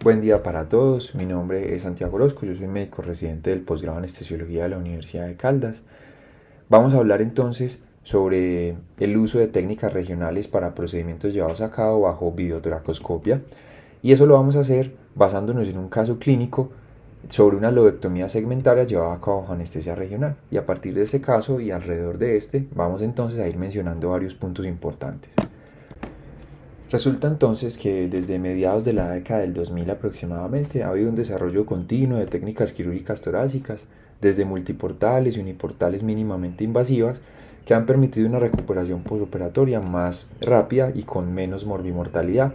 Buen día para todos, mi nombre es Santiago Orozco, yo soy médico residente del posgrado en Anestesiología de la Universidad de Caldas. Vamos a hablar entonces sobre el uso de técnicas regionales para procedimientos llevados a cabo bajo videotoracoscopia, y eso lo vamos a hacer basándonos en un caso clínico sobre una lobectomía segmentaria llevada a cabo bajo anestesia regional, y a partir de este caso y alrededor de este vamos entonces a ir mencionando varios puntos importantes. Resulta entonces que desde mediados de la década del 2000 aproximadamente ha habido un desarrollo continuo de técnicas quirúrgicas torácicas, desde multiportales y uniportales mínimamente invasivas, que han permitido una recuperación postoperatoria más rápida y con menos morbimortalidad.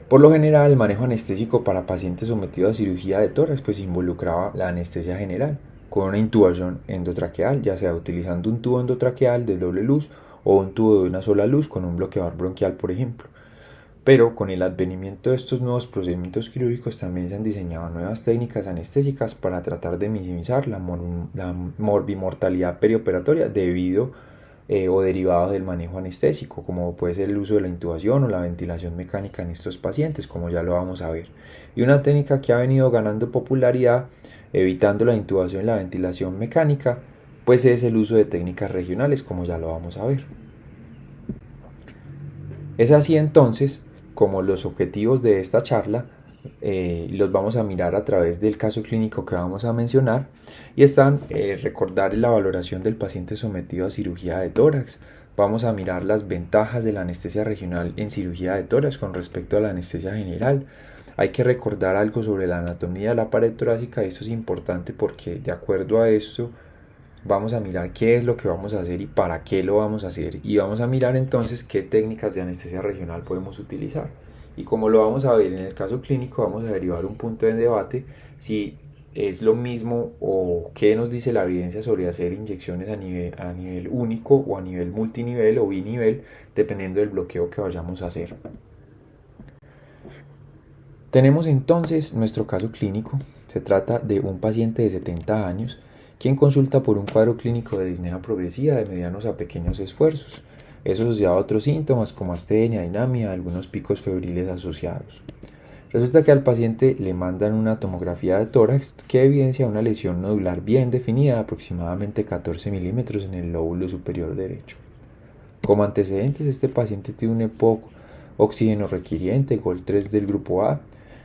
Por lo general, el manejo anestésico para pacientes sometidos a cirugía de tórax pues involucraba la anestesia general, con una intubación endotraqueal, ya sea utilizando un tubo endotraqueal de doble luz o un tubo de una sola luz con un bloqueador bronquial, por ejemplo. Pero con el advenimiento de estos nuevos procedimientos quirúrgicos también se han diseñado nuevas técnicas anestésicas para tratar de minimizar la morbimortalidad perioperatoria debido o derivado del manejo anestésico, como puede ser el uso de la intubación o la ventilación mecánica en estos pacientes, como ya lo vamos a ver. Y una técnica que ha venido ganando popularidad, evitando la intubación y la ventilación mecánica, pues es el uso de técnicas regionales, como ya lo vamos a ver. Es así entonces como los objetivos de esta charla los vamos a mirar a través del caso clínico que vamos a mencionar, y están recordar la valoración del paciente sometido a cirugía de tórax. Vamos a mirar las ventajas de la anestesia regional en cirugía de tórax con respecto a la anestesia general. Hay que recordar algo sobre la anatomía de la pared torácica. Esto es importante porque de acuerdo a esto vamos a mirar qué es lo que vamos a hacer y para qué lo vamos a hacer, y vamos a mirar entonces qué técnicas de anestesia regional podemos utilizar. Y como lo vamos a ver en el caso clínico, vamos a derivar un punto de debate si es lo mismo o qué nos dice la evidencia sobre hacer inyecciones a nivel único o a nivel multinivel o binivel, dependiendo del bloqueo que vayamos a hacer. Tenemos entonces nuestro caso clínico. Se trata de un paciente de 70 años quien consulta por un cuadro clínico de disnea progresiva de medianos a pequeños esfuerzos. Eso asociado a otros síntomas como astenia, dinamia, algunos picos febriles asociados. Resulta que al paciente le mandan una tomografía de tórax que evidencia una lesión nodular bien definida de aproximadamente 14 milímetros en el lóbulo superior derecho. Como antecedentes, este paciente tiene un EPOC oxígeno requiriente, GOL3 del grupo A,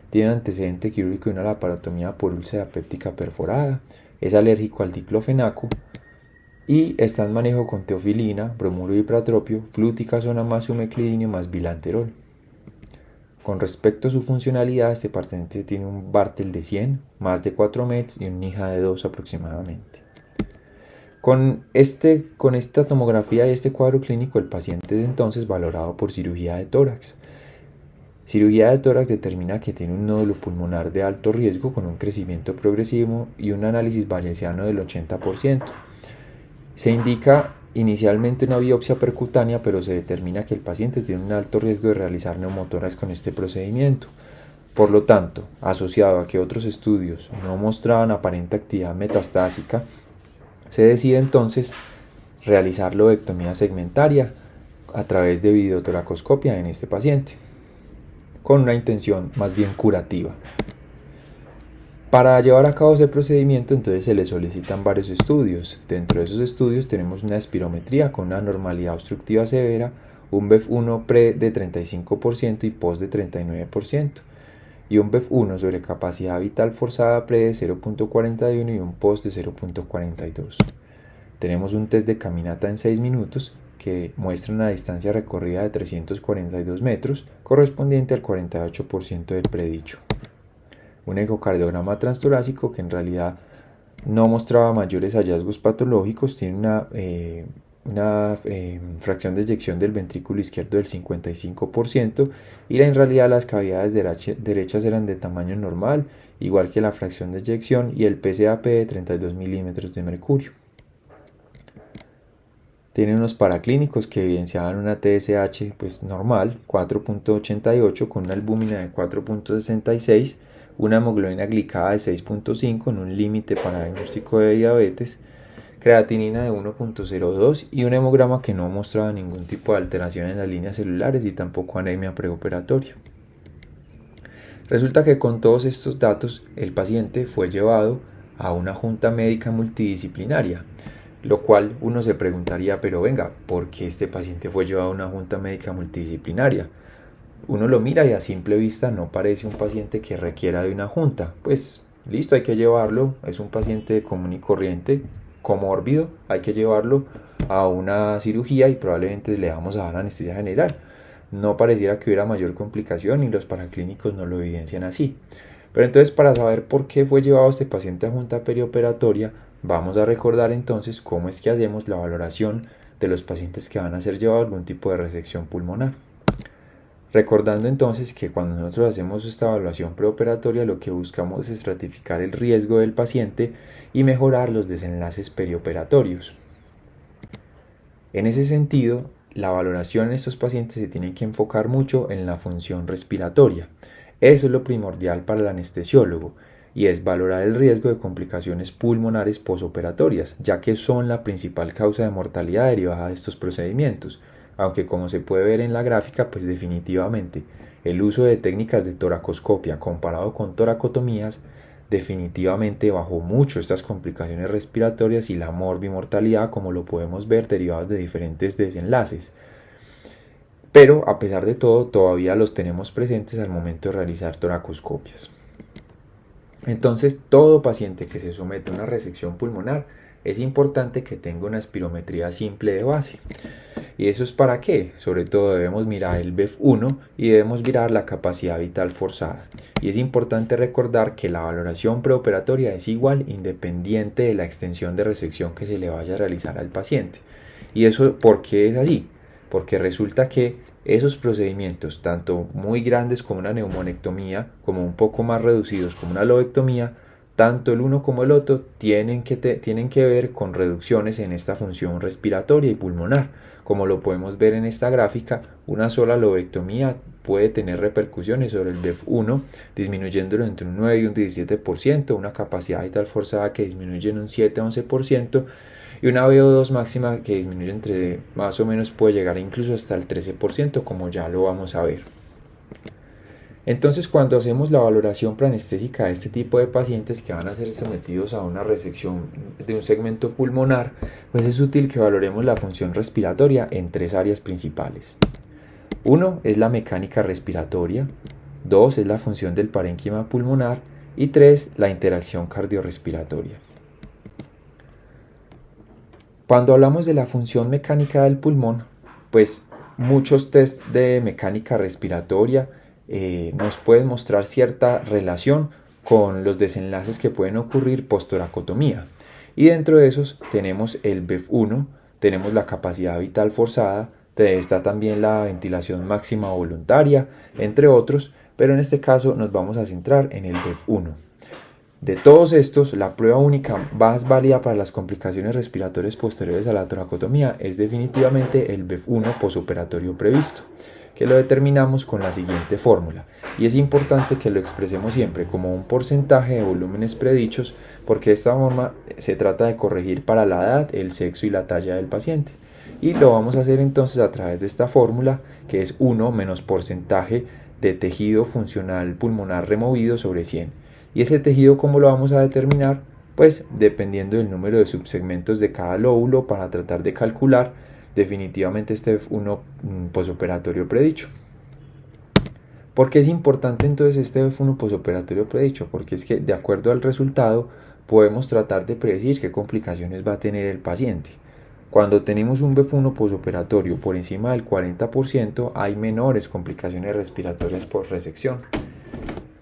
tiene antecedente quirúrgico de una laparotomía por úlcera péptica perforada, es alérgico al diclofenaco y está en manejo con teofilina, bromuro de ipratropio, fluticasona más sumeclidinio más bilanterol. Con respecto a su funcionalidad, este paciente tiene un Bartel de 100, más de 4 mets y un NIJA de 2 aproximadamente. Con esta tomografía y este cuadro clínico, el paciente es entonces valorado por cirugía de tórax. Cirugía de tórax determina que tiene un nódulo pulmonar de alto riesgo con un crecimiento progresivo y un análisis bayesiano del 80%. Se indica inicialmente una biopsia percutánea, pero se determina que el paciente tiene un alto riesgo de realizar neumotórax con este procedimiento. Por lo tanto, asociado a que otros estudios no mostraban aparente actividad metastásica, se decide entonces realizar lobectomía segmentaria a través de videotoracoscopia en este paciente, con una intención más bien curativa. Para llevar a cabo ese procedimiento entonces se le solicitan varios estudios. Dentro de esos estudios tenemos una espirometría con una normalidad obstructiva severa, un BEF1 pre de 35% y post de 39%, y un BEF1 sobre capacidad vital forzada pre de 0.41 y un post de 0.42. Tenemos un test de caminata en 6 minutos que muestra una distancia recorrida de 342 metros, correspondiente al 48% del predicho. Un ecocardiograma transtorácico que en realidad no mostraba mayores hallazgos patológicos, tiene una fracción de eyección del ventrículo izquierdo del 55%, y en realidad las cavidades derechas eran de tamaño normal, igual que la fracción de eyección y el PCAP de 32 milímetros de mercurio. Tiene unos paraclínicos que evidenciaban una TSH pues normal, 4.88, con una albúmina de 4.66, una hemoglobina glicada de 6.5 en un límite para diagnóstico de diabetes, creatinina de 1.02 y un hemograma que no mostraba ningún tipo de alteración en las líneas celulares y tampoco anemia preoperatoria. Resulta que con todos estos datos el paciente fue llevado a una junta médica multidisciplinaria, lo cual uno se preguntaría, pero venga, ¿por qué este paciente fue llevado a una junta médica multidisciplinaria? Uno lo mira y a simple vista no parece un paciente que requiera de una junta. Pues listo, hay que llevarlo, es un paciente común y corriente, comórbido, hay que llevarlo a una cirugía y probablemente le vamos a dar anestesia general. No pareciera que hubiera mayor complicación y los paraclínicos no lo evidencian así. Pero entonces, para saber por qué fue llevado este paciente a junta perioperatoria, vamos a recordar entonces cómo es que hacemos la valoración de los pacientes que van a ser llevados a algún tipo de resección pulmonar. Recordando entonces que cuando nosotros hacemos esta evaluación preoperatoria, lo que buscamos es estratificar el riesgo del paciente y mejorar los desenlaces perioperatorios. En ese sentido, la valoración en estos pacientes se tiene que enfocar mucho en la función respiratoria. Eso es lo primordial para el anestesiólogo, y es valorar el riesgo de complicaciones pulmonares posoperatorias, ya que son la principal causa de mortalidad derivada de estos procedimientos. Aunque, como se puede ver en la gráfica, pues definitivamente el uso de técnicas de toracoscopia comparado con toracotomías definitivamente bajó mucho estas complicaciones respiratorias y la morbimortalidad, como lo podemos ver, derivados de diferentes desenlaces. Pero a pesar de todo, todavía los tenemos presentes al momento de realizar toracoscopias. Entonces, todo paciente que se somete a una resección pulmonar es importante que tenga una espirometría simple de base. ¿Y eso es para qué? Sobre todo debemos mirar el BEF1 y debemos mirar la capacidad vital forzada. Y es importante recordar que la valoración preoperatoria es igual independiente de la extensión de resección que se le vaya a realizar al paciente. ¿Y eso por qué es así? Porque resulta que esos procedimientos, tanto muy grandes como una neumonectomía, como un poco más reducidos como una lobectomía, tanto el uno como el otro tienen que ver con reducciones en esta función respiratoria y pulmonar. Como lo podemos ver en esta gráfica, una sola lobectomía puede tener repercusiones sobre el BEF1, disminuyéndolo entre un 9 y un 17%, una capacidad vital forzada que disminuye en un 7 a 11%, y una VO2 máxima que disminuye entre más o menos puede llegar incluso hasta el 13%, como ya lo vamos a ver. Entonces, cuando hacemos la valoración preanestésica de este tipo de pacientes que van a ser sometidos a una resección de un segmento pulmonar, pues es útil que valoremos la función respiratoria en tres áreas principales. Uno es la mecánica respiratoria, dos es la función del parénquima pulmonar y tres la interacción cardiorrespiratoria. Cuando hablamos de la función mecánica del pulmón, pues muchos test de mecánica respiratoria nos pueden mostrar cierta relación con los desenlaces que pueden ocurrir post-toracotomía. Y dentro de esos tenemos el BEF1, tenemos la capacidad vital forzada, está también la ventilación máxima voluntaria, entre otros, pero en este caso nos vamos a centrar en el BEF1. De todos estos, la prueba única más válida para las complicaciones respiratorias posteriores a la toracotomía es definitivamente el BEF1 posoperatorio previsto, que lo determinamos con la siguiente fórmula. Y es importante que lo expresemos siempre como un porcentaje de volúmenes predichos, porque de esta forma se trata de corregir para la edad, el sexo y la talla del paciente. Y lo vamos a hacer entonces a través de esta fórmula, que es 1 menos porcentaje de tejido funcional pulmonar removido sobre 100. Y ese tejido, ¿cómo lo vamos a determinar? Pues dependiendo del número de subsegmentos de cada lóbulo para tratar de calcular definitivamente este BEF1 posoperatorio predicho. ¿Por qué es importante entonces este BEF1 posoperatorio predicho? Porque es que de acuerdo al resultado podemos tratar de predecir qué complicaciones va a tener el paciente. Cuando tenemos un BEF1 posoperatorio por encima del 40%, hay menores complicaciones respiratorias por resección.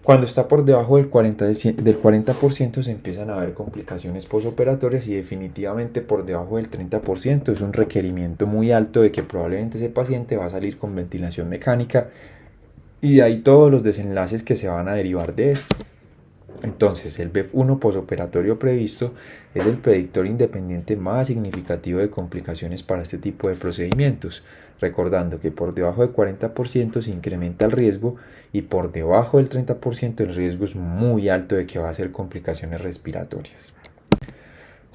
Cuando está por debajo del 40% se empiezan a ver complicaciones posoperatorias y definitivamente por debajo del 30% es un requerimiento muy alto de que probablemente ese paciente va a salir con ventilación mecánica y de ahí todos los desenlaces que se van a derivar de esto. Entonces, el BEF1 posoperatorio previsto es el predictor independiente más significativo de complicaciones para este tipo de procedimientos, recordando que por debajo del 40% se incrementa el riesgo y por debajo del 30% el riesgo es muy alto de que va a ser complicaciones respiratorias.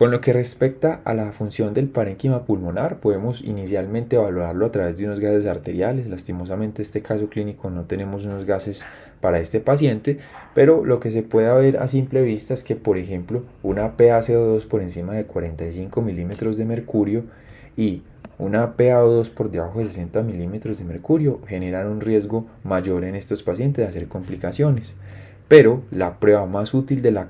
Con lo que respecta a la función del parénquima pulmonar, podemos inicialmente evaluarlo a través de unos gases arteriales. Lastimosamente, en este caso clínico no tenemos unos gases para este paciente, pero lo que se puede ver a simple vista es que, por ejemplo, una PaCO2 por encima de 45 milímetros de mercurio y una PaO2 por debajo de 60 milímetros de mercurio generan un riesgo mayor en estos pacientes de hacer complicaciones. Pero la prueba más útil de la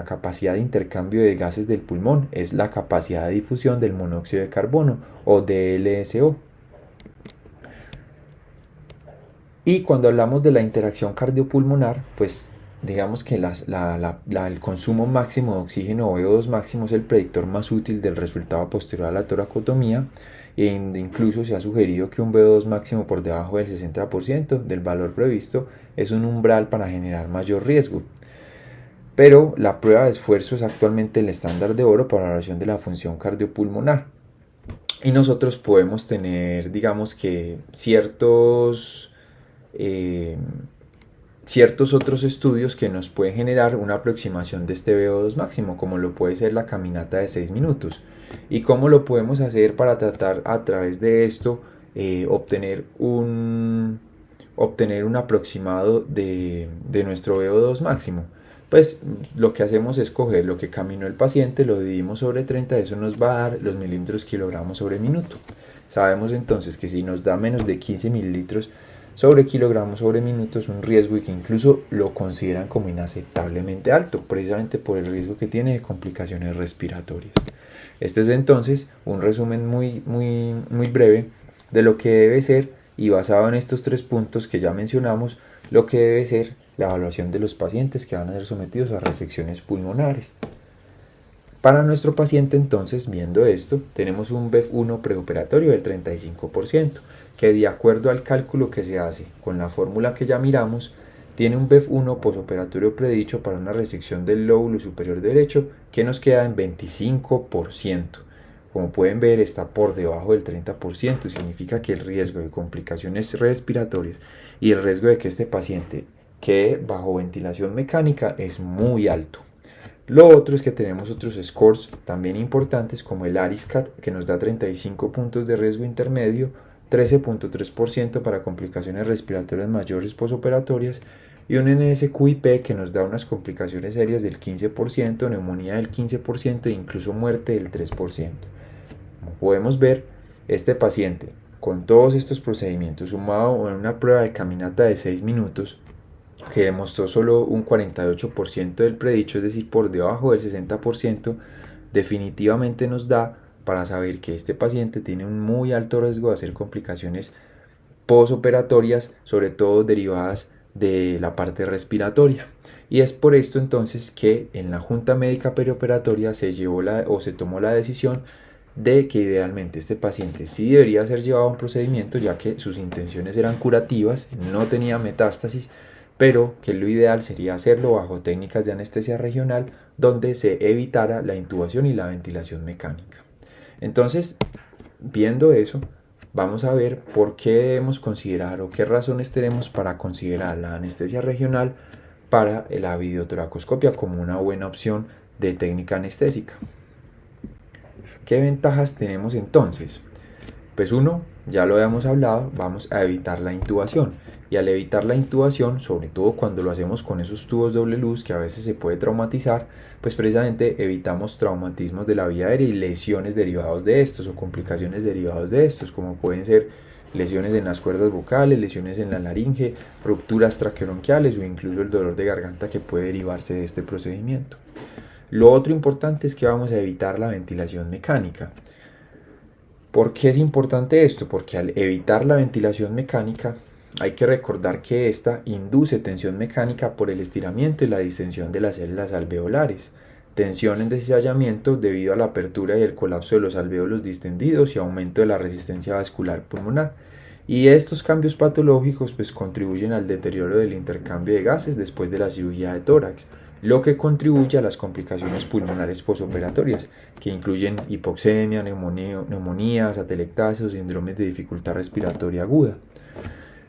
capacidad de intercambio de gases del pulmón es la capacidad de difusión del monóxido de carbono o DLSO. Y cuando hablamos de la interacción cardiopulmonar, pues digamos que el consumo máximo de oxígeno o VO2 máximo es el predictor más útil del resultado posterior a la toracotomía. Incluso se ha sugerido que un VO2 máximo por debajo del 60% del valor previsto es un umbral para generar mayor riesgo. Pero la prueba de esfuerzo es actualmente el estándar de oro para la evaluación de la función cardiopulmonar. Y nosotros podemos tener, digamos que ciertos otros estudios que nos pueden generar una aproximación de este VO2 máximo, como lo puede ser la caminata de 6 minutos. ¿Y cómo lo podemos hacer para tratar a través de esto obtener un aproximado de nuestro VO2 máximo? Pues lo que hacemos es coger lo que caminó el paciente, lo dividimos sobre 30, eso nos va a dar los mililitros kilogramos sobre minuto. Sabemos entonces que si nos da menos de 15 mililitros sobre kilogramos sobre minuto es un riesgo y que incluso lo consideran como inaceptablemente alto, precisamente por el riesgo que tiene de complicaciones respiratorias. Este es entonces un resumen muy breve de lo que debe ser, y basado en estos 3 puntos que ya mencionamos, lo que debe ser la evaluación de los pacientes que van a ser sometidos a resecciones pulmonares. Para nuestro paciente entonces, viendo esto, tenemos un BEF1 preoperatorio del 35%, que de acuerdo al cálculo que se hace con la fórmula que ya miramos, tiene un BEF1 posoperatorio predicho para una resección del lóbulo superior derecho que nos queda en 25%. Como pueden ver, está por debajo del 30%, significa que el riesgo de complicaciones respiratorias y el riesgo de que este paciente quede bajo ventilación mecánica es muy alto. Lo otro es que tenemos otros scores también importantes como el ARISCAT, que nos da 35 puntos de riesgo intermedio, 13.3% para complicaciones respiratorias mayores posoperatorias y un NSQIP que nos da unas complicaciones serias del 15%, neumonía del 15% e incluso muerte del 3%. Como podemos ver, este paciente con todos estos procedimientos sumado en una prueba de caminata de 6 minutos que demostró solo un 48% del predicho, es decir, por debajo del 60%, definitivamente nos da para saber que este paciente tiene un muy alto riesgo de hacer complicaciones posoperatorias, sobre todo derivadas de la parte respiratoria. Y es por esto entonces que en la junta médica perioperatoria se tomó la decisión de que idealmente este paciente sí debería ser llevado a un procedimiento, ya que sus intenciones eran curativas, no tenía metástasis, pero que lo ideal sería hacerlo bajo técnicas de anestesia regional donde se evitara la intubación y la ventilación mecánica. Entonces, viendo eso, vamos a ver por qué debemos considerar o qué razones tenemos para considerar la anestesia regional para la videotoracoscopia como una buena opción de técnica anestésica. ¿Qué ventajas tenemos entonces? Pues uno, ya lo habíamos hablado, vamos a evitar la intubación. Y al evitar la intubación, sobre todo cuando lo hacemos con esos tubos doble luz que a veces se puede traumatizar, pues precisamente evitamos traumatismos de la vía aérea y lesiones derivados de estos o complicaciones derivadas de estos, como pueden ser lesiones en las cuerdas vocales, lesiones en la laringe, rupturas traqueobronquiales o incluso el dolor de garganta que puede derivarse de este procedimiento. Lo otro importante es que vamos a evitar la ventilación mecánica. ¿Por qué es importante esto? Porque al evitar la ventilación mecánica hay que recordar que esta induce tensión mecánica por el estiramiento y la distensión de las células alveolares, tensión en descizallamiento debido a la apertura y el colapso de los alvéolos distendidos y aumento de la resistencia vascular pulmonar. Y estos cambios patológicos pues contribuyen al deterioro del intercambio de gases después de la cirugía de tórax, lo que contribuye a las complicaciones pulmonares posoperatorias, que incluyen hipoxemia, neumonías, atelectasia o síndromes de dificultad respiratoria aguda.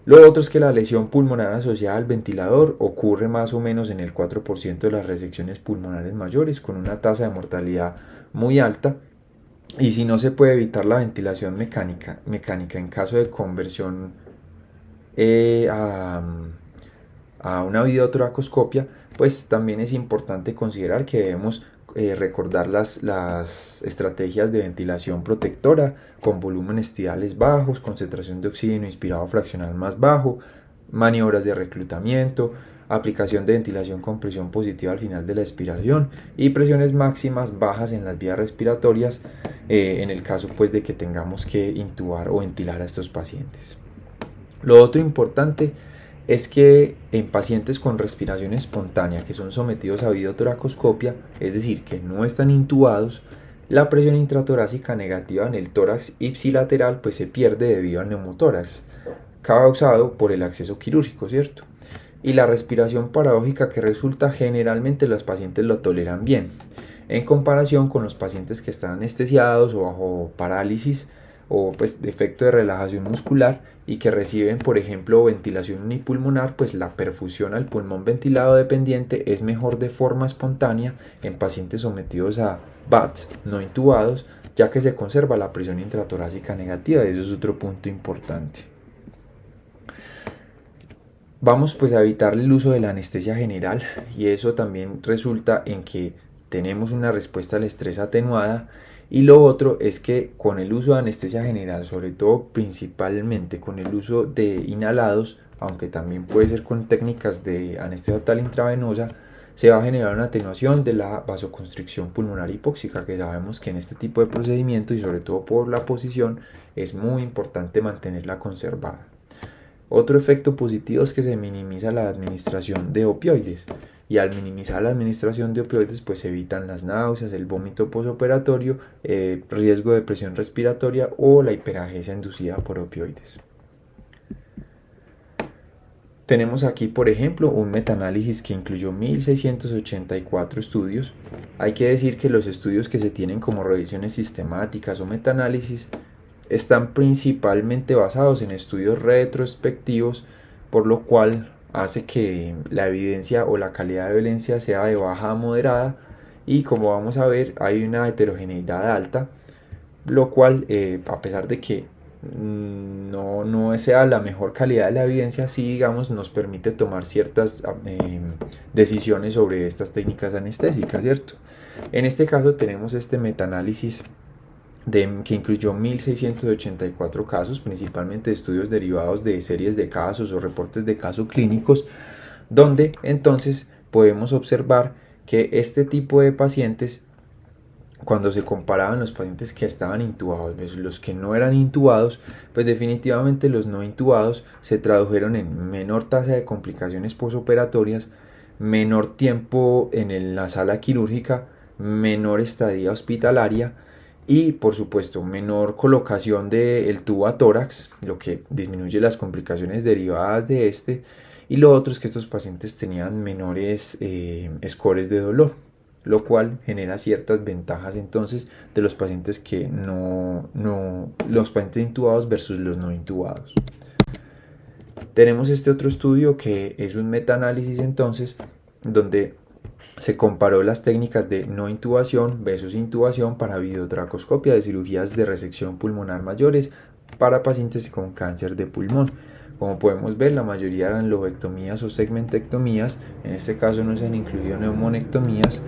Lo otro es que la lesión pulmonar asociada al ventilador ocurre más o menos en el 4% de las resecciones pulmonares mayores, con una tasa de mortalidad muy alta. Y si no se puede evitar la ventilación mecánica en caso de conversión eh, a, a una videotoracoscopia, pues también es importante considerar que debemos recordar las estrategias de ventilación protectora con volúmenes tidales bajos, concentración de oxígeno inspirado fraccional más bajo, maniobras de reclutamiento, aplicación de ventilación con presión positiva al final de la expiración y presiones máximas bajas en las vías respiratorias en el caso pues de que tengamos que intubar o ventilar a estos pacientes. Lo otro importante es que en pacientes con respiración espontánea que son sometidos a videotoracoscopia, es decir, que no están intubados, la presión intratorácica negativa en el tórax ipsilateral pues se pierde debido al neumotórax, causado por el acceso quirúrgico, ¿cierto? Y la respiración paradójica que resulta, generalmente los pacientes lo toleran bien, en comparación con los pacientes que están anestesiados o bajo parálisis o pues defecto de relajación muscular y que reciben por ejemplo ventilación unipulmonar, pues la perfusión al pulmón ventilado dependiente es mejor de forma espontánea en pacientes sometidos a VATS no intubados, ya que se conserva la presión intratorácica negativa. Eso es otro punto importante. Vamos pues a evitar el uso de la anestesia general, y eso también resulta en que tenemos una respuesta al estrés atenuada. Y lo otro es que con el uso de anestesia general, sobre todo principalmente con el uso de inhalados, aunque también puede ser con técnicas de anestesia total intravenosa, se va a generar una atenuación de la vasoconstricción pulmonar hipóxica, que sabemos que en este tipo de procedimiento y sobre todo por la posición es muy importante mantenerla conservada. Otro efecto positivo es que se minimiza la administración de opioides, y al minimizar la administración de opioides pues se evitan las náuseas, el vómito posoperatorio, riesgo de presión respiratoria o la hiperagesia inducida por opioides. Tenemos aquí por ejemplo un metaanálisis que incluyó 1684 estudios. Hay que decir que los estudios que se tienen como revisiones sistemáticas o metaanálisis están principalmente basados en estudios retrospectivos, por lo cual hace que la evidencia o la calidad de evidencia sea de baja a moderada, y como vamos a ver hay una heterogeneidad alta, lo cual a pesar de que no sea la mejor calidad de la evidencia, sí digamos nos permite tomar ciertas decisiones sobre estas técnicas anestésicas, ¿cierto? En este caso tenemos este metaanálisis que incluyó 1684 casos, principalmente estudios derivados de series de casos o reportes de casos clínicos, donde entonces podemos observar que este tipo de pacientes, cuando se comparaban los pacientes que estaban intubados versus los que no eran intubados, pues definitivamente los no intubados se tradujeron en menor tasa de complicaciones posoperatorias, menor tiempo en la sala quirúrgica, menor estadía hospitalaria y por supuesto menor colocación del tubo a tórax, lo que disminuye las complicaciones derivadas de este. Y lo otro es que estos pacientes tenían menores scores de dolor, lo cual genera ciertas ventajas entonces de los pacientes que los pacientes intubados versus los no intubados. Tenemos este otro estudio que es un metaanálisis entonces, donde se comparó las técnicas de no intubación versus intubación para videotracoscopia de cirugías de resección pulmonar mayores para pacientes con cáncer de pulmón. Como podemos ver, la mayoría eran lobectomías o segmentectomías, en este caso no se han incluido neumonectomías,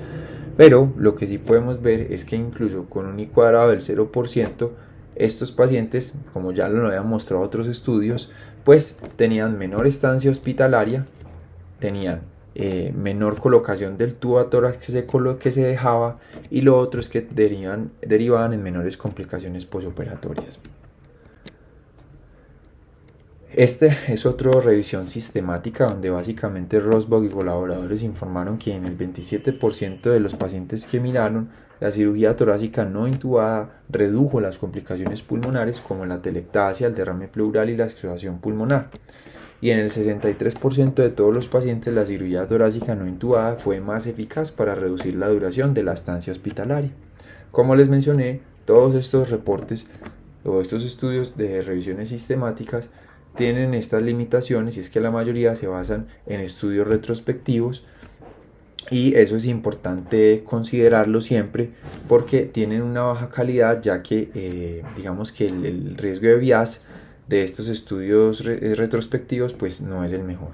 pero lo que sí podemos ver es que incluso con un I cuadrado del 0%, estos pacientes, como ya lo habían mostrado otros estudios, pues tenían menor estancia hospitalaria, tenían menor colocación del tubo a tórax que se dejaba, y lo otro es que derivaban en menores complicaciones posoperatorias. Este es otra revisión sistemática donde básicamente Rosbach y colaboradores informaron que en el 27% de los pacientes que miraron, la cirugía torácica no intubada redujo las complicaciones pulmonares como la atelectasia, el derrame pleural y la exudación pulmonar. Y en el 63% de todos los pacientes la cirugía torácica no intubada fue más eficaz para reducir la duración de la estancia hospitalaria. Como les mencioné, todos estos reportes o estos estudios de revisiones sistemáticas tienen estas limitaciones y es que la mayoría se basan en estudios retrospectivos y eso es importante considerarlo siempre porque tienen una baja calidad, ya que digamos que el riesgo de bias de estos estudios retrospectivos pues no es el mejor.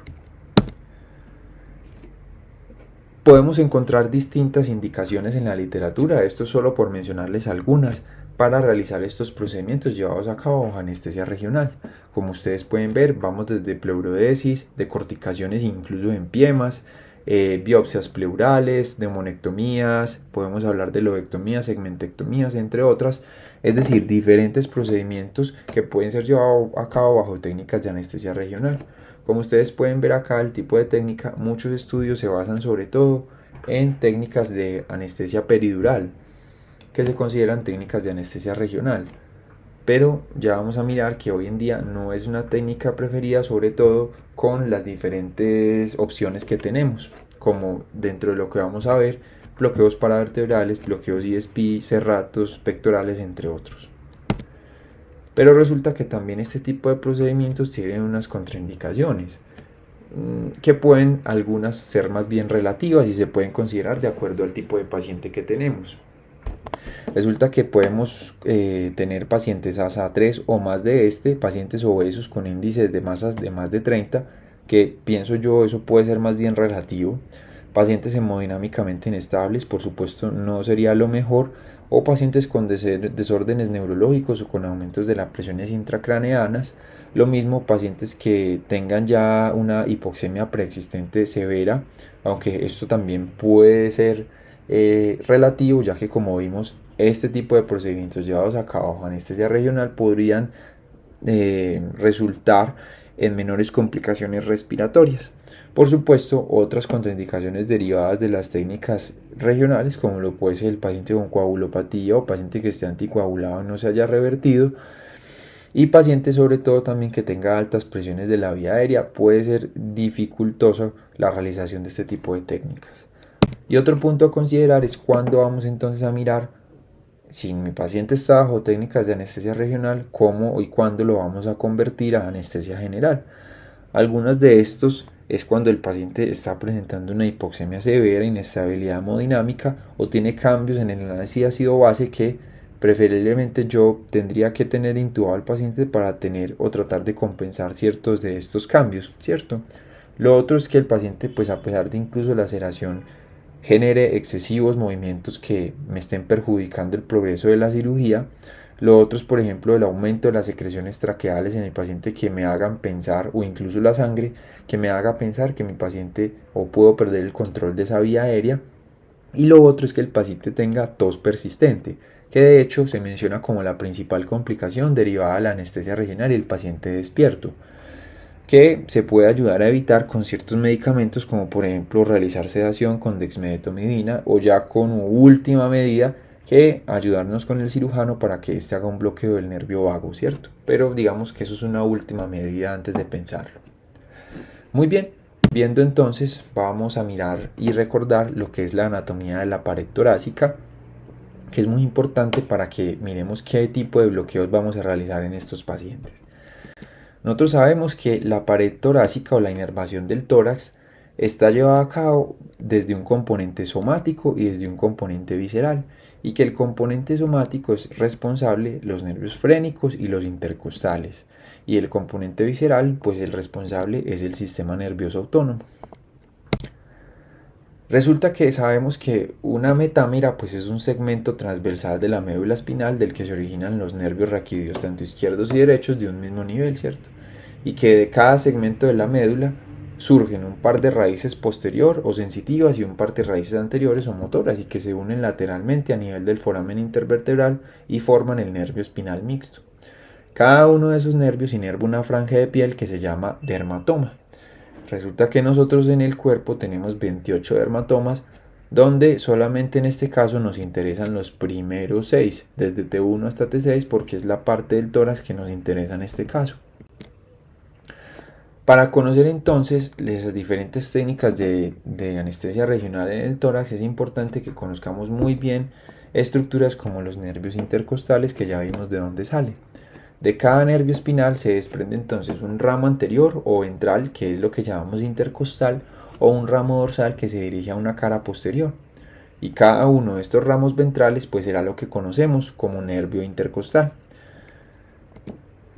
Podemos encontrar distintas indicaciones en la literatura, esto solo por mencionarles algunas, para realizar estos procedimientos llevados a cabo bajo anestesia regional. Como ustedes pueden ver, vamos desde pleurodesis, decorticaciones incluso en piemas, biopsias pleurales, neumonectomías, podemos hablar de lobectomías, segmentectomías, entre otras, es decir, diferentes procedimientos que pueden ser llevados a cabo bajo técnicas de anestesia regional. Como ustedes pueden ver acá, el tipo de técnica, muchos estudios se basan sobre todo en técnicas de anestesia peridural, que se consideran técnicas de anestesia regional. Pero ya vamos a mirar que hoy en día no es una técnica preferida, sobre todo con las diferentes opciones que tenemos, como dentro de lo que vamos a ver, bloqueos paravertebrales, bloqueos ISP, serratos, pectorales, entre otros. Pero resulta que también este tipo de procedimientos tienen unas contraindicaciones, que pueden algunas ser más bien relativas y se pueden considerar de acuerdo al tipo de paciente que tenemos. Resulta que podemos tener pacientes ASA3 o más de pacientes obesos con índices de masas de más de 30, que pienso yo eso puede ser más bien relativo. Pacientes hemodinámicamente inestables, por supuesto no sería lo mejor, o pacientes con desórdenes neurológicos o con aumentos de las presiones intracraneanas. Lo mismo pacientes que tengan ya una hipoxemia preexistente severa, aunque esto también puede ser relativo, ya que como vimos, este tipo de procedimientos llevados a cabo bajo anestesia regional podrían resultar en menores complicaciones respiratorias. Por supuesto, otras contraindicaciones derivadas de las técnicas regionales, como lo puede ser el paciente con coagulopatía o paciente que esté anticoagulado y no se haya revertido, y paciente sobre todo también que tenga altas presiones de la vía aérea, puede ser dificultoso la realización de este tipo de técnicas. Y otro punto a considerar es cuándo vamos entonces a mirar si mi paciente está bajo técnicas de anestesia regional, cómo y cuándo lo vamos a convertir a anestesia general. Algunos de estos es cuando el paciente está presentando una hipoxemia severa, inestabilidad hemodinámica o tiene cambios en el análisis de ácido base que preferiblemente yo tendría que tener intubado al paciente para tener o tratar de compensar ciertos de estos cambios, ¿cierto? Lo otro es que el paciente, pues a pesar de incluso la laceración, genere excesivos movimientos que me estén perjudicando el progreso de la cirugía. Lo otro es, por ejemplo, el aumento de las secreciones traqueales en el paciente que me hagan pensar, o incluso la sangre, que me haga pensar que mi paciente o puedo perder el control de esa vía aérea. Y lo otro es que el paciente tenga tos persistente, que de hecho se menciona como la principal complicación derivada de la anestesia regional y el paciente despierto, que se puede ayudar a evitar con ciertos medicamentos, como por ejemplo realizar sedación con dexmedetomidina, o ya con última medida que ayudarnos con el cirujano para que éste haga un bloqueo del nervio vago, ¿cierto? Pero digamos que eso es una última medida antes de pensarlo. Muy bien, viendo entonces, vamos a mirar y recordar lo que es la anatomía de la pared torácica, que es muy importante para que miremos qué tipo de bloqueos vamos a realizar en estos pacientes. Nosotros sabemos que la pared torácica o la inervación del tórax está llevada a cabo desde un componente somático y desde un componente visceral, y que el componente somático es responsable los nervios frénicos y los intercostales, y el componente visceral, pues el responsable es el sistema nervioso autónomo. Resulta que sabemos que una metámera pues es un segmento transversal de la médula espinal del que se originan los nervios raquídeos tanto izquierdos y derechos de un mismo nivel, ¿cierto? Y que de cada segmento de la médula surgen un par de raíces posterior o sensitivas y un par de raíces anteriores o motoras, y que se unen lateralmente a nivel del foramen intervertebral y forman el nervio espinal mixto. Cada uno de esos nervios inerva una franja de piel que se llama dermatoma. Resulta que nosotros en el cuerpo tenemos 28 dermatomas, donde solamente en este caso nos interesan los primeros 6, desde T1 hasta T6, porque es la parte del tórax que nos interesa en este caso. Para conocer entonces las diferentes técnicas de anestesia regional en el tórax, es importante que conozcamos muy bien estructuras como los nervios intercostales, que ya vimos de dónde salen. De cada nervio espinal se desprende entonces un ramo anterior o ventral, que es lo que llamamos intercostal, o un ramo dorsal que se dirige a una cara posterior. Y cada uno de estos ramos ventrales pues será lo que conocemos como nervio intercostal.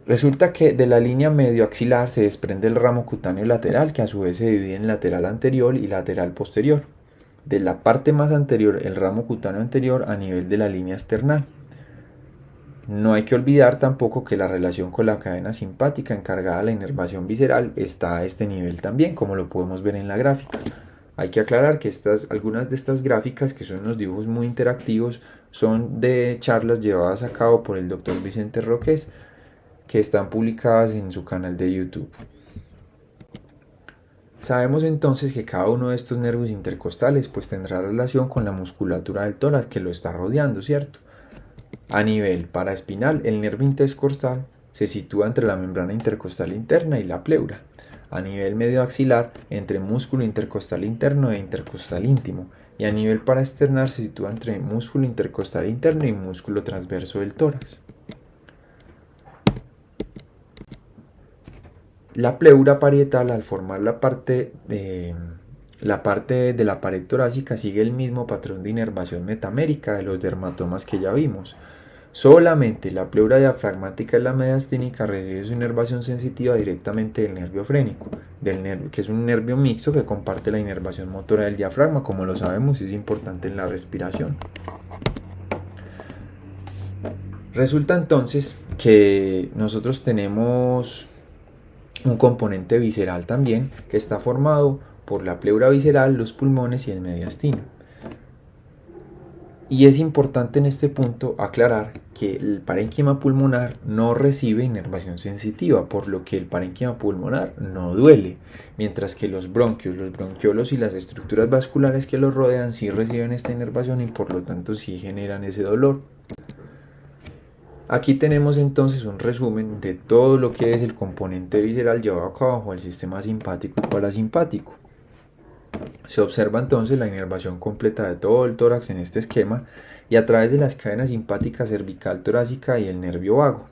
Resulta que de la línea medioaxilar se desprende el ramo cutáneo lateral, que a su vez se divide en lateral anterior y lateral posterior. De la parte más anterior, el ramo cutáneo anterior a nivel de la línea esternal. No hay que olvidar tampoco que la relación con la cadena simpática encargada de la inervación visceral está a este nivel también, como lo podemos ver en la gráfica. Hay que aclarar que algunas de estas gráficas, que son unos dibujos muy interactivos, son de charlas llevadas a cabo por el doctor Vicente Roques, que están publicadas en su canal de YouTube. Sabemos entonces que cada uno de estos nervios intercostales pues tendrá relación con la musculatura del tórax que lo está rodeando, ¿cierto? A nivel paraespinal, el nervio intercostal se sitúa entre la membrana intercostal interna y la pleura. A nivel medioaxilar, entre músculo intercostal interno e intercostal íntimo. Y a nivel paraesternal se sitúa entre músculo intercostal interno y músculo transverso del tórax. La pleura parietal, al formar la parte de la pared torácica, sigue el mismo patrón de inervación metamérica de los dermatomas que ya vimos. Solamente la pleura diafragmática y la mediastínica recibe su inervación sensitiva directamente del nervio frénico, que es un nervio mixto que comparte la inervación motora del diafragma, como lo sabemos, es importante en la respiración. Resulta entonces que nosotros tenemos un componente visceral también, que está formado por la pleura visceral, los pulmones y el mediastino. Y es importante en este punto aclarar que el parénquima pulmonar no recibe inervación sensitiva, por lo que el parénquima pulmonar no duele, mientras que los bronquios, los bronquiolos y las estructuras vasculares que los rodean sí reciben esta inervación y por lo tanto sí generan ese dolor. Aquí tenemos entonces un resumen de todo lo que es el componente visceral llevado a cabo bajo el sistema simpático y parasimpático. Se observa entonces la inervación completa de todo el tórax en este esquema y a través de las cadenas simpática cervical torácica y el nervio vago.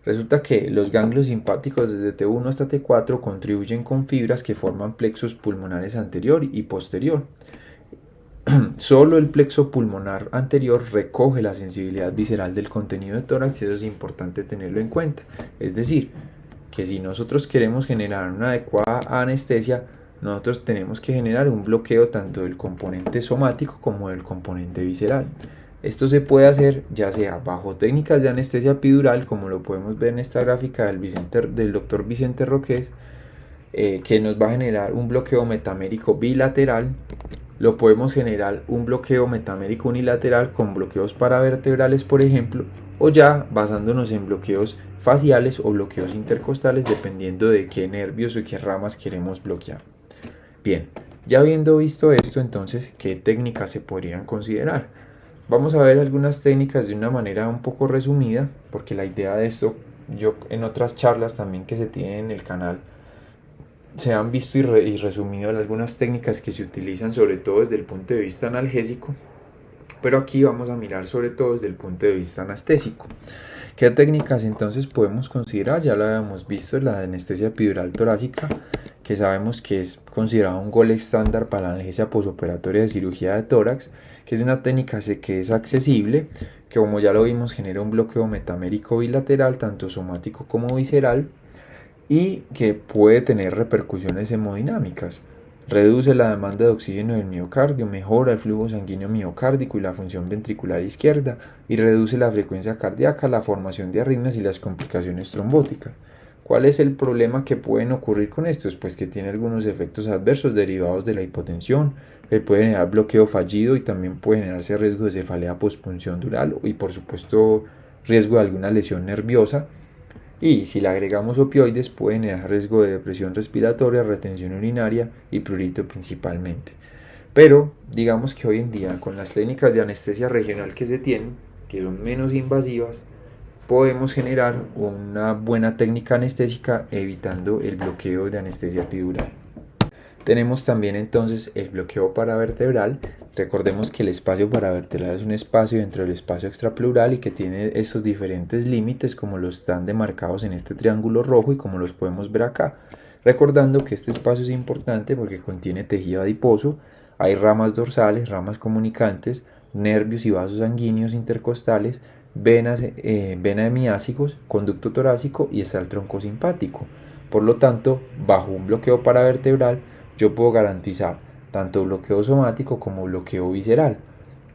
Resulta que los ganglios simpáticos desde T1 hasta T4 contribuyen con fibras que forman plexos pulmonares anterior y posterior. Solo el plexo pulmonar anterior recoge la sensibilidad visceral del contenido de tórax y eso es importante tenerlo en cuenta. Es decir, que si nosotros queremos generar una adecuada anestesia, nosotros tenemos que generar un bloqueo tanto del componente somático como del componente visceral. Esto se puede hacer ya sea bajo técnicas de anestesia epidural, como lo podemos ver en esta gráfica del doctor Vicente Roques, que nos va a generar un bloqueo metamérico bilateral. Lo podemos generar un bloqueo metamérico unilateral con bloqueos paravertebrales, por ejemplo, o ya basándonos en bloqueos faciales o bloqueos intercostales, dependiendo de qué nervios o qué ramas queremos bloquear. Bien, ya habiendo visto esto, entonces, ¿qué técnicas se podrían considerar? Vamos a ver algunas técnicas de una manera un poco resumida, porque la idea de esto, yo en otras charlas también que se tienen en el canal, se han visto y resumido algunas técnicas que se utilizan sobre todo desde el punto de vista analgésico, pero aquí vamos a mirar sobre todo desde el punto de vista anestésico. ¿Qué técnicas entonces podemos considerar? Ya lo habíamos visto, la de anestesia epidural torácica, que sabemos que es considerado un gol estándar para la analgesia posoperatoria de cirugía de tórax, que es una técnica que es accesible, que como ya lo vimos genera un bloqueo metamérico bilateral, tanto somático como visceral, y que puede tener repercusiones hemodinámicas. Reduce la demanda de oxígeno del miocardio, mejora el flujo sanguíneo miocárdico y la función ventricular izquierda y reduce la frecuencia cardíaca, la formación de arritmias y las complicaciones trombóticas. ¿Cuál es el problema que pueden ocurrir con esto? Pues que tiene algunos efectos adversos derivados de la hipotensión, que puede generar bloqueo fallido y también puede generarse riesgo de cefalea postpuncional y por supuesto riesgo de alguna lesión nerviosa. Y si le agregamos opioides puede generar riesgo de depresión respiratoria, retención urinaria y prurito principalmente. Pero digamos que hoy en día con las técnicas de anestesia regional que se tienen, que son menos invasivas, podemos generar una buena técnica anestésica evitando el bloqueo de anestesia epidural. Tenemos también entonces el bloqueo paravertebral. Recordemos que el espacio paravertebral es un espacio dentro del espacio extrapleural y que tiene esos diferentes límites como los están demarcados en este triángulo rojo y como los podemos ver acá. Recordando que este espacio es importante porque contiene tejido adiposo, hay ramas dorsales, ramas comunicantes, nervios y vasos sanguíneos intercostales, vena hemiásicos, conducto torácico y está el tronco simpático. Por lo tanto, bajo un bloqueo paravertebral, yo puedo garantizar tanto bloqueo somático como bloqueo visceral,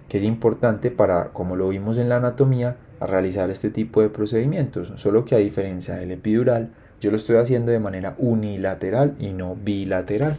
que es importante para, como lo vimos en la anatomía, a realizar este tipo de procedimientos, solo que a diferencia del epidural, yo lo estoy haciendo de manera unilateral y no bilateral.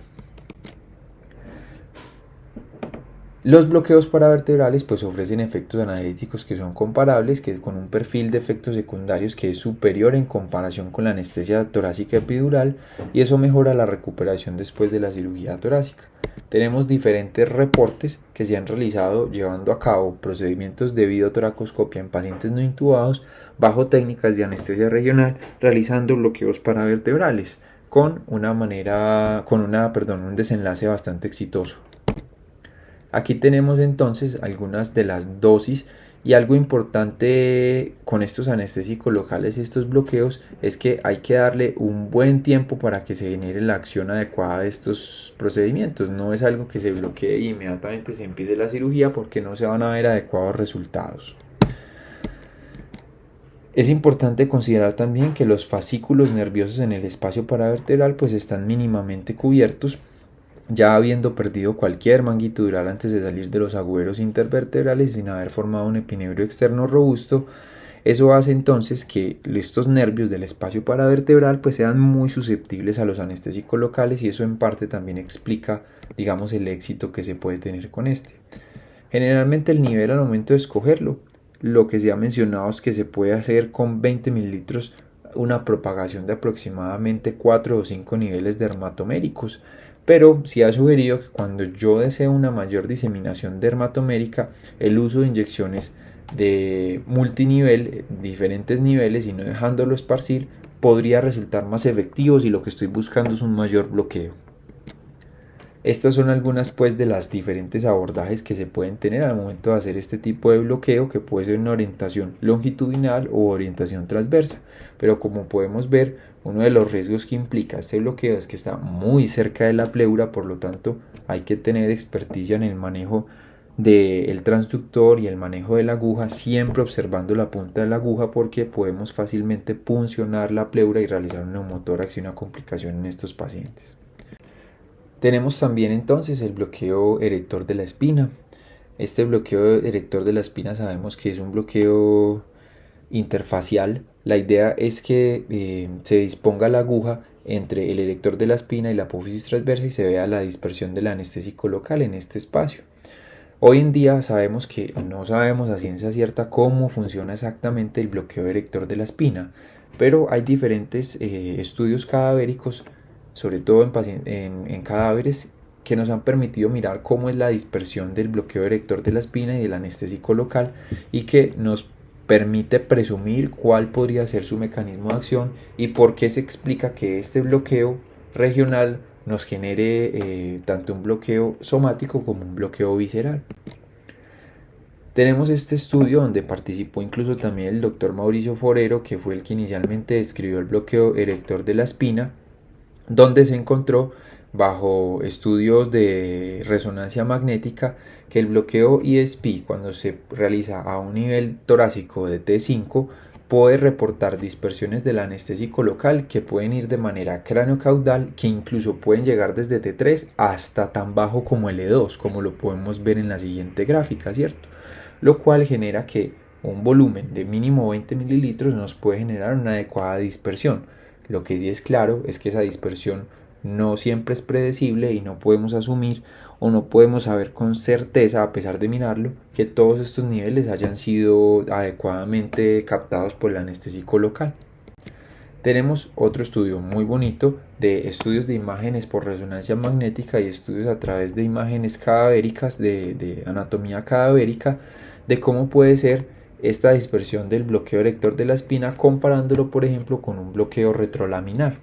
Los bloqueos paravertebrales pues ofrecen efectos analgésicos que son comparables, que con un perfil de efectos secundarios que es superior en comparación con la anestesia torácica epidural, y eso mejora la recuperación después de la cirugía torácica. Tenemos diferentes reportes que se han realizado llevando a cabo procedimientos de videotoracoscopia en pacientes no intubados bajo técnicas de anestesia regional realizando bloqueos paravertebrales con un desenlace bastante exitoso. Aquí tenemos entonces algunas de las dosis, y algo importante con estos anestésicos locales y estos bloqueos es que hay que darle un buen tiempo para que se genere la acción adecuada de estos procedimientos. No es algo que se bloquee y inmediatamente se empiece la cirugía porque no se van a ver adecuados resultados. Es importante considerar también que los fascículos nerviosos en el espacio paravertebral pues están mínimamente cubiertos, ya habiendo perdido cualquier manguito dural antes de salir de los agujeros intervertebrales sin haber formado un epineurio externo robusto. Eso hace entonces que estos nervios del espacio paravertebral pues sean muy susceptibles a los anestésicos locales, y eso en parte también explica, digamos, el éxito que se puede tener con este. Generalmente el nivel al momento de escogerlo, lo que se ha mencionado es que se puede hacer con 20 mililitros una propagación de aproximadamente 4 o 5 niveles dermatoméricos, pero se ha sugerido que cuando yo deseo una mayor diseminación dermatomérica, el uso de inyecciones de multinivel, diferentes niveles y no dejándolo esparcir, podría resultar más efectivo si lo que estoy buscando es un mayor bloqueo. Estas son algunas pues de las diferentes abordajes que se pueden tener al momento de hacer este tipo de bloqueo, que puede ser una orientación longitudinal o orientación transversa, pero como podemos ver, uno de los riesgos que implica este bloqueo es que está muy cerca de la pleura, por lo tanto hay que tener experticia en el manejo del transductor y el manejo de la aguja, siempre observando la punta de la aguja, porque podemos fácilmente puncionar la pleura y realizar un neumotórax y una complicación en estos pacientes. Tenemos también entonces el bloqueo erector de la espina. Este bloqueo erector de la espina sabemos que es un bloqueo interfacial. La idea es que se disponga la aguja entre el erector de la espina y la apófisis transversa y se vea la dispersión del anestésico local en este espacio. Hoy en día sabemos que no sabemos a ciencia cierta cómo funciona exactamente el bloqueo erector de la espina, pero hay diferentes estudios cadavéricos, sobre todo en cadáveres, que nos han permitido mirar cómo es la dispersión del bloqueo erector de la espina y del anestésico local, y que nos permite presumir cuál podría ser su mecanismo de acción y por qué se explica que este bloqueo regional nos genere tanto un bloqueo somático como un bloqueo visceral. Tenemos este estudio donde participó incluso también el doctor Mauricio Forero, que fue el que inicialmente describió el bloqueo erector de la espina, donde se encontró bajo estudios de resonancia magnética que el bloqueo ESP, cuando se realiza a un nivel torácico de T5, puede reportar dispersiones del anestésico local que pueden ir de manera craneocaudal, que incluso pueden llegar desde T3 hasta tan bajo como el E2, como lo podemos ver en la siguiente gráfica, ¿cierto? Lo cual genera que un volumen de mínimo 20 mililitros nos puede generar una adecuada dispersión. Lo que sí es claro es que esa dispersión no siempre es predecible y no podemos asumir o no podemos saber con certeza, a pesar de mirarlo, que todos estos niveles hayan sido adecuadamente captados por el anestésico local. Tenemos otro estudio muy bonito de estudios de imágenes por resonancia magnética y estudios a través de imágenes cadavéricas, de anatomía cadavérica, de cómo puede ser esta dispersión del bloqueo erector de la espina, comparándolo por ejemplo con un bloqueo retrolaminar.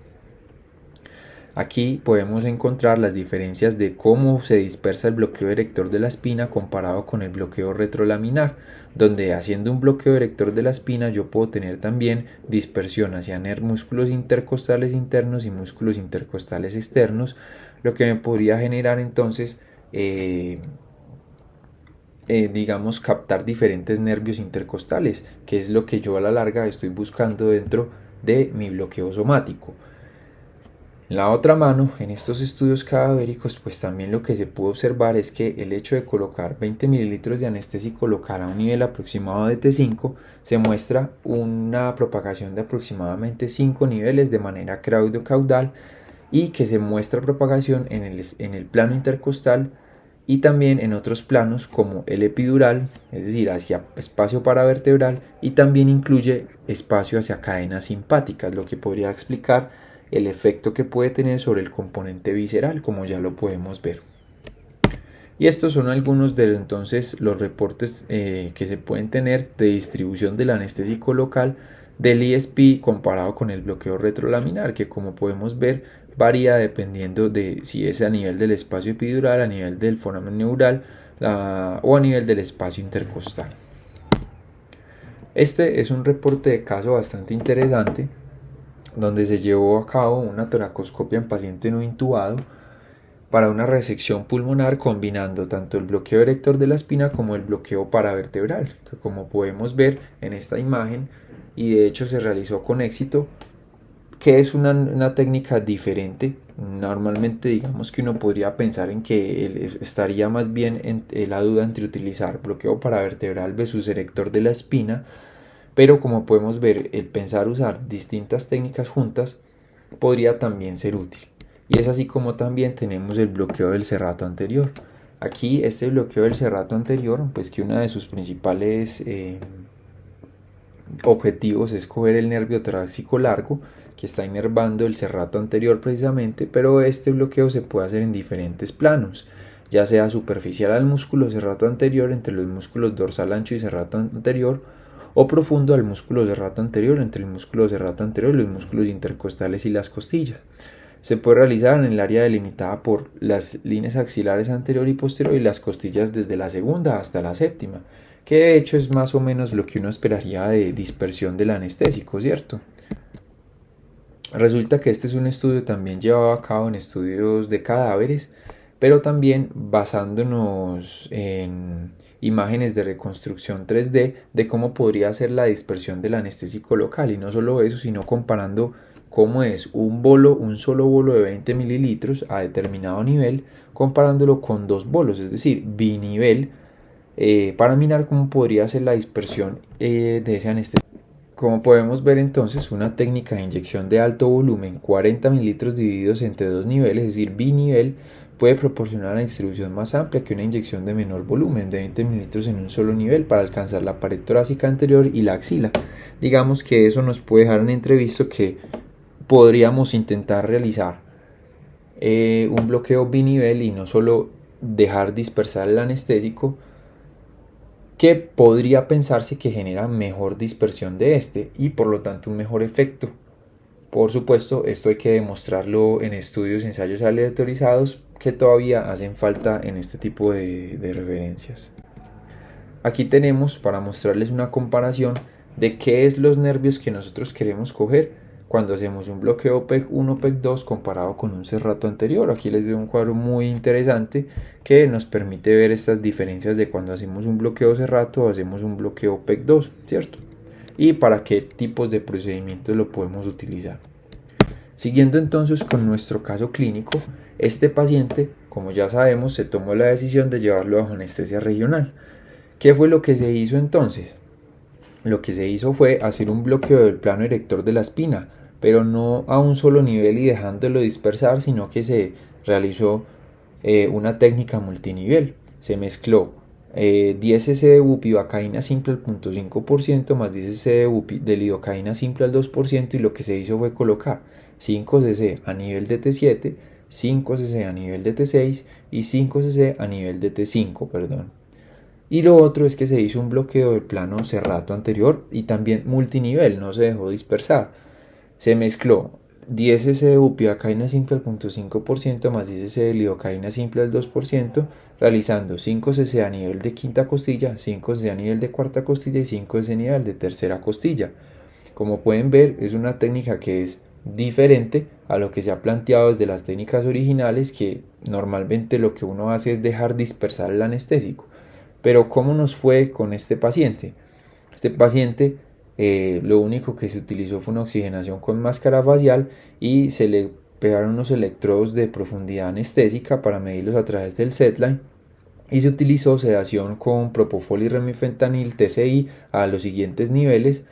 Aquí podemos encontrar las diferencias de cómo se dispersa el bloqueo erector de la espina comparado con el bloqueo retrolaminar, donde haciendo un bloqueo erector de la espina yo puedo tener también dispersión hacia músculos intercostales internos y músculos intercostales externos, lo que me podría generar entonces digamos, captar diferentes nervios intercostales, que es lo que yo a la larga estoy buscando dentro de mi bloqueo somático. En la otra mano, en estos estudios cadavéricos, pues también lo que se pudo observar es que el hecho de colocar 20 mililitros de anestésico local a un nivel aproximado de T5 se muestra una propagación de aproximadamente 5 niveles de manera creudocaudal y que se muestra propagación en el plano intercostal y también en otros planos como el epidural, es decir, hacia espacio paravertebral, y también incluye espacio hacia cadenas simpáticas, lo que podría explicar el efecto que puede tener sobre el componente visceral, como ya lo podemos ver. Y estos son algunos de entonces los reportes que se pueden tener de distribución del anestésico local del ISP comparado con el bloqueo retrolaminar, que como podemos ver varía dependiendo de si es a nivel del espacio epidural, a nivel del foramen neural o a nivel del espacio intercostal. Este es un reporte de caso bastante interesante donde se llevó a cabo una toracoscopia en paciente no intubado para una resección pulmonar combinando tanto el bloqueo erector de la espina como el bloqueo paravertebral, que como podemos ver en esta imagen, y de hecho se realizó con éxito, que es una técnica diferente. Normalmente digamos que uno podría pensar en que estaría más bien en la duda entre utilizar bloqueo paravertebral versus erector de la espina, pero como podemos ver, el pensar usar distintas técnicas juntas podría también ser útil. Y es así como también tenemos el bloqueo del serrato anterior. Aquí este bloqueo del serrato anterior, pues que una de sus principales objetivos es coger el nervio torácico largo que está inervando el serrato anterior precisamente, pero este bloqueo se puede hacer en diferentes planos, ya sea superficial al músculo serrato anterior entre los músculos dorsal ancho y serrato anterior, o profundo al músculo serrato anterior entre el músculo serrato anterior y los músculos intercostales y las costillas. Se puede realizar en el área delimitada por las líneas axilares anterior y posterior y las costillas desde la segunda hasta la séptima, que de hecho es más o menos lo que uno esperaría de dispersión del anestésico, ¿cierto? Resulta que este es un estudio también llevado a cabo en estudios de cadáveres, pero también basándonos en imágenes de reconstrucción 3D de cómo podría ser la dispersión del anestésico local, y no solo eso, sino comparando cómo es un solo bolo de 20 mililitros a determinado nivel, comparándolo con dos bolos, es decir, binivel, para mirar cómo podría ser la dispersión de ese anestésico. Como podemos ver entonces, una técnica de inyección de alto volumen, 40 mililitros divididos entre dos niveles, es decir, binivel, puede proporcionar una distribución más amplia que una inyección de menor volumen, de 20 mililitros en un solo nivel, para alcanzar la pared torácica anterior y la axila. Digamos que eso nos puede dejar un entrevisto que podríamos intentar realizar un bloqueo binivel y no solo dejar dispersar el anestésico, que podría pensarse que genera mejor dispersión de este y por lo tanto un mejor efecto. Por supuesto, esto hay que demostrarlo en estudios y ensayos aleatorizados que todavía hacen falta en este tipo de referencias. Aquí tenemos para mostrarles una comparación de qué es los nervios que nosotros queremos coger cuando hacemos un bloqueo PEC1, PEC2 comparado con un serrato anterior. Aquí les doy un cuadro muy interesante que nos permite ver estas diferencias de cuando hacemos un bloqueo serrato o hacemos un bloqueo PEC2, ¿cierto? Y para qué tipos de procedimientos lo podemos utilizar. Siguiendo entonces con nuestro caso clínico, este paciente, como ya sabemos, se tomó la decisión de llevarlo bajo anestesia regional. ¿Qué fue lo que se hizo entonces? Lo que se hizo fue hacer un bloqueo del plano erector de la espina, pero no a un solo nivel y dejándolo dispersar, sino que se realizó una técnica multinivel. Se mezcló 10 cc de bupivacaína simple al 0.5% más 10 cc de lidocaína simple al 2%, y lo que se hizo fue colocar 5 cc a nivel de T7, 5 cc a nivel de T6 y 5 cc a nivel de T5, perdón. Y lo otro es que se hizo un bloqueo del plano serrato anterior y también multinivel, no se dejó dispersar. Se mezcló 10 cc de bupivacaína simple al 0.5% más 10 cc de lidocaína simple al 2%, realizando 5 cc a nivel de quinta costilla, 5 cc a nivel de cuarta costilla y 5 cc a nivel de tercera costilla. Como pueden ver, es una técnica que es diferente a lo que se ha planteado desde las técnicas originales, que normalmente lo que uno hace es dejar dispersar el anestésico. Pero ¿cómo nos fue con este paciente? Este paciente lo único que se utilizó fue una oxigenación con máscara facial y se le pegaron unos electrodos de profundidad anestésica para medirlos a través del setline, y se utilizó sedación con propofol y remifentanil TCI a los siguientes niveles,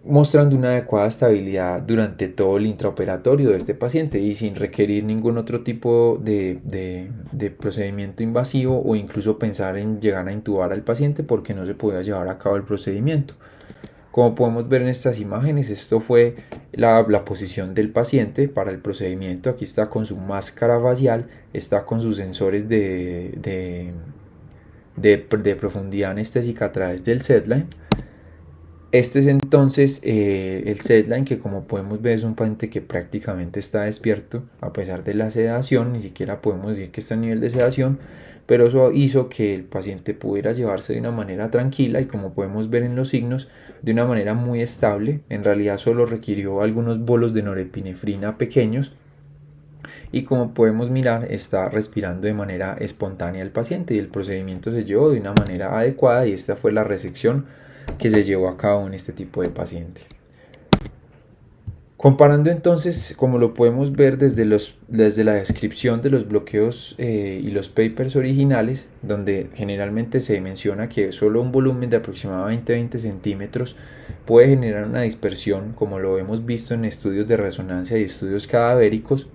mostrando una adecuada estabilidad durante todo el intraoperatorio de este paciente y sin requerir ningún otro tipo de procedimiento invasivo o incluso pensar en llegar a intubar al paciente porque no se podía llevar a cabo el procedimiento. Como podemos ver en estas imágenes, esto fue la posición del paciente para el procedimiento. Aquí está con su máscara facial, está con sus sensores de profundidad anestésica a través del setline. Este es entonces el setline, que como podemos ver es un paciente que prácticamente está despierto a pesar de la sedación, ni siquiera podemos decir que está a nivel de sedación, pero eso hizo que el paciente pudiera llevarse de una manera tranquila y, como podemos ver en los signos, de una manera muy estable. En realidad solo requirió algunos bolos de norepinefrina pequeños y, como podemos mirar, está respirando de manera espontánea el paciente y el procedimiento se llevó de una manera adecuada, y esta fue la resección que se llevó a cabo en este tipo de paciente. Comparando entonces, como lo podemos ver desde la descripción de los bloqueos y los papers originales, donde generalmente se menciona que solo un volumen de aproximadamente 20 centímetros puede generar una dispersión, como lo hemos visto en estudios de resonancia y estudios cadavéricos.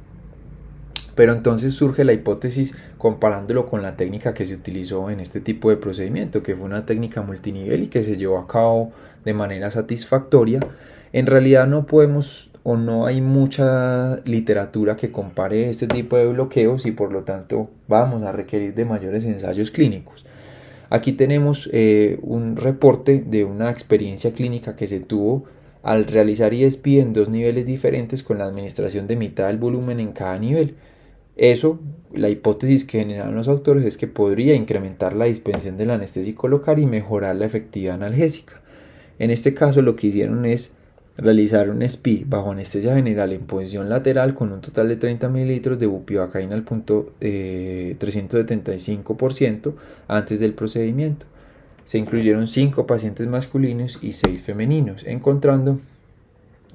Pero entonces surge la hipótesis comparándolo con la técnica que se utilizó en este tipo de procedimiento, que fue una técnica multinivel y que se llevó a cabo de manera satisfactoria. En realidad no podemos o no hay mucha literatura que compare este tipo de bloqueos y por lo tanto vamos a requerir de mayores ensayos clínicos. Aquí tenemos un reporte de una experiencia clínica que se tuvo al realizar ESP en dos niveles diferentes con la administración de mitad del volumen en cada nivel. Eso, la hipótesis que generaron los autores es que podría incrementar la dispensación del anestésico local y mejorar la efectividad analgésica. En este caso lo que hicieron es realizar un SPI bajo anestesia general en posición lateral con un total de 30 ml de bupivacaína al 375% antes del procedimiento. Se incluyeron 5 pacientes masculinos y 6 femeninos, encontrando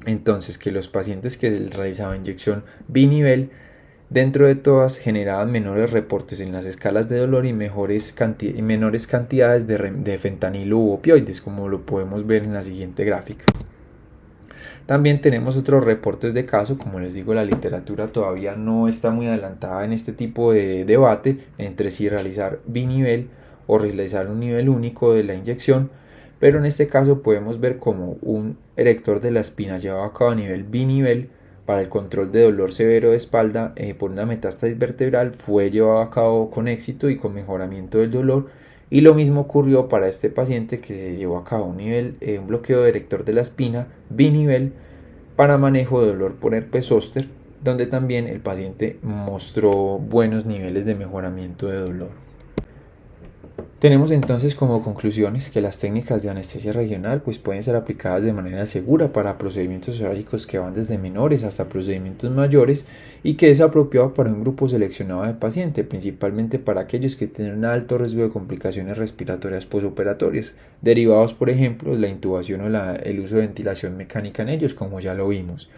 entonces que los pacientes que se les realizaba inyección binivel, dentro de todas, generaban menores reportes en las escalas de dolor y menores cantidades de fentanilo u opioides, como lo podemos ver en la siguiente gráfica. También tenemos otros reportes de caso. Como les digo, la literatura todavía no está muy adelantada en este tipo de debate entre si realizar binivel o realizar un nivel único de la inyección, pero en este caso podemos ver como un erector de la espina llevado a cabo a nivel binivel para el control de dolor severo de espalda por una metástasis vertebral fue llevado a cabo con éxito y con mejoramiento del dolor, y lo mismo ocurrió para este paciente que se llevó a cabo un bloqueo de erector de la espina binivel para manejo de dolor por herpes zóster, donde también el paciente mostró buenos niveles de mejoramiento de dolor. Tenemos entonces como conclusiones que las técnicas de anestesia regional pueden ser aplicadas de manera segura para procedimientos quirúrgicos que van desde menores hasta procedimientos mayores, y que es apropiado para un grupo seleccionado de pacientes, principalmente para aquellos que tienen un alto riesgo de complicaciones respiratorias posoperatorias, derivados por ejemplo de la intubación o el uso de ventilación mecánica en ellos, como ya lo vimos.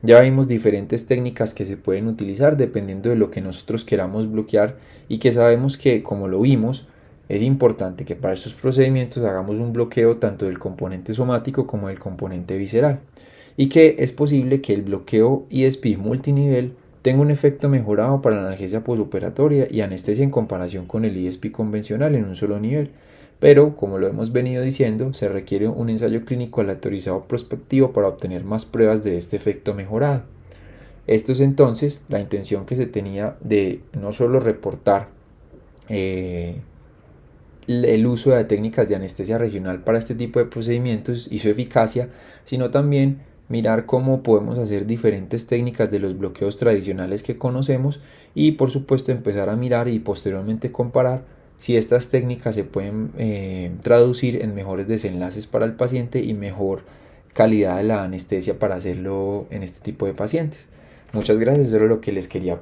Ya vimos diferentes técnicas que se pueden utilizar dependiendo de lo que nosotros queramos bloquear, y que sabemos que, como lo vimos, es importante que para estos procedimientos hagamos un bloqueo tanto del componente somático como del componente visceral, y que es posible que el bloqueo ESP multinivel tenga un efecto mejorado para la analgesia postoperatoria y anestesia en comparación con el ESP convencional en un solo nivel. Pero, como lo hemos venido diciendo, se requiere un ensayo clínico aleatorizado prospectivo para obtener más pruebas de este efecto mejorado. Esto es entonces la intención que se tenía de no solo reportar el uso de técnicas de anestesia regional para este tipo de procedimientos y su eficacia, sino también mirar cómo podemos hacer diferentes técnicas de los bloqueos tradicionales que conocemos y por supuesto empezar a mirar y posteriormente comparar si estas técnicas se pueden traducir en mejores desenlaces para el paciente y mejor calidad de la anestesia para hacerlo en este tipo de pacientes. Muchas gracias, eso era lo que les quería